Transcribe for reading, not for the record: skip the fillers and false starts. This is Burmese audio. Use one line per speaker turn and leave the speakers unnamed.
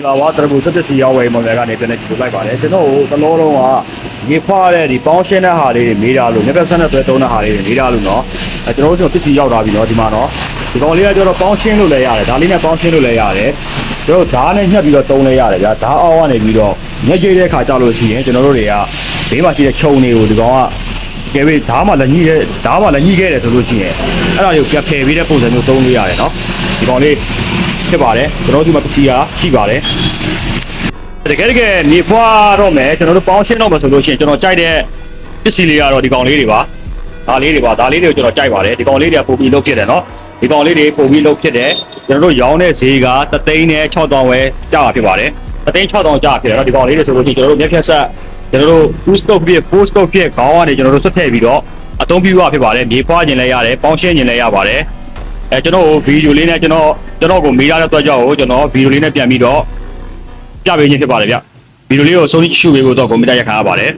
လာဝါတရဘူစက်စီရောက်ဝယ်မော်ဒယ်ကနေပြန်နေကြည့်လိုက်ပါတယ်ကျွန်တော်တို့တလောလုံးကရေဖွားတဲ့ဒီပေါင်းရှင်းတဲ့ဟာလေးတွေမေးတာလို့မျက်ပြက်ဆန်းတဲ့သွဲသုံးတဲ့ဟာလေးတွေမေးတာလို့နော်ကျွန်တော်တို့ပစ္စည်းရောက်လာပြီနော်ဒီမှာနော်ဒီကောင်လေးကကျတော့ပေါင်းရှင်းလို့လည်းရတယ်ဒါလေးနဲ့ပေါင်းရှင်းလို့လည်းရတယ်ကျွန်တော်ဓာတ်နဲ့ညှက်ပြီးတော့သုံးလဲရတယ်ဗျာဓာတ်အောက်ကနေပြီးတော့ညှက်ကြိတဲ့ခါကြောက်လို့ရှိရင်ကျွန်တော်တို့တွေကဘေးမှာရှိတဲ့ခြုံတွေကိုဒီကောင်ကကဲပြီးဓာတ်မှလည်းညှိတဲ့ဓာတ်မှလည်းညှိခဲ့တယ်ဆိုလို့ရှိရင်အဲ့ဒါတွေကိုပြတ်ဖယ်ပြီးတဲ့ပုံစံမျိုးသုံးလို့ရတယ်နော်ဒီကောင်လေးဖြစ်ပါတယ်ကျွန်တော်တို့ဒီမှာပစ္စည်းကရှိပါတယ်တကယ်မြေဖွားတော့မယ်ကျွန်တော်တို့ပေါင်းရှင်းတော့မယ်ဆိုလို့ရှိရင်ကျွန်တော်ကြိုက်တဲ့ပစ္စည်းလေးကတော့ဒီကောင်လေးတွေပါဒါလေးတွေကိုကျွန်တော်ကြိုက်ပါတယ်ဒီကောင်လေးတွေကပို့ပြီးလုပ်ဖြစ်တယ်နော်ဒီကောင်လေးတွေပို့ပြီးလုပ်ဖြစ်တယ်ကျွန်တော်တို့ရောင်းတဲ့ဈေးက3သိန်းနဲ့6000ဝယ်ကျတာဖြစ်ပါတယ်3သိန်း6000ကျဖြစ်တယ်နော်ဒီကောင်လေးတွေဆိုလို့ရှိရင်ကျွန်တော်တို့မျက်ဖြတ်ဆက်ကျွန်တော်တို့ full stock ဖြစ် full stock ဖြစ်ခေါင်းကနေကျွန်တော်တို့ဆွတ်ထည့်ပြီးတော့အသုံးပြုရဖြစ်ပါတယ်မြေဖွားခြင်းလည်းရတယ်ပေါင်းရှင်းခြင်းလည်းရပါတယ်ကျွန်တော်ဗီဒီယိုလေးနဲ့ကျွန်တော်ကိုမေးရတဲ့အတွက်ကြောင့်ကျွန်တော်ဗီဒီယိုလေးနဲ့ပြန်ပြီးတော့ပြပေးခြင်းဖြစ်ပါတယ်ဗျဗီဒီယိုလေးကိုဆုံးဖြတ်ရှုပေးဖို့တော့ကွန်ပျူတာရက်ခါရပါတယ်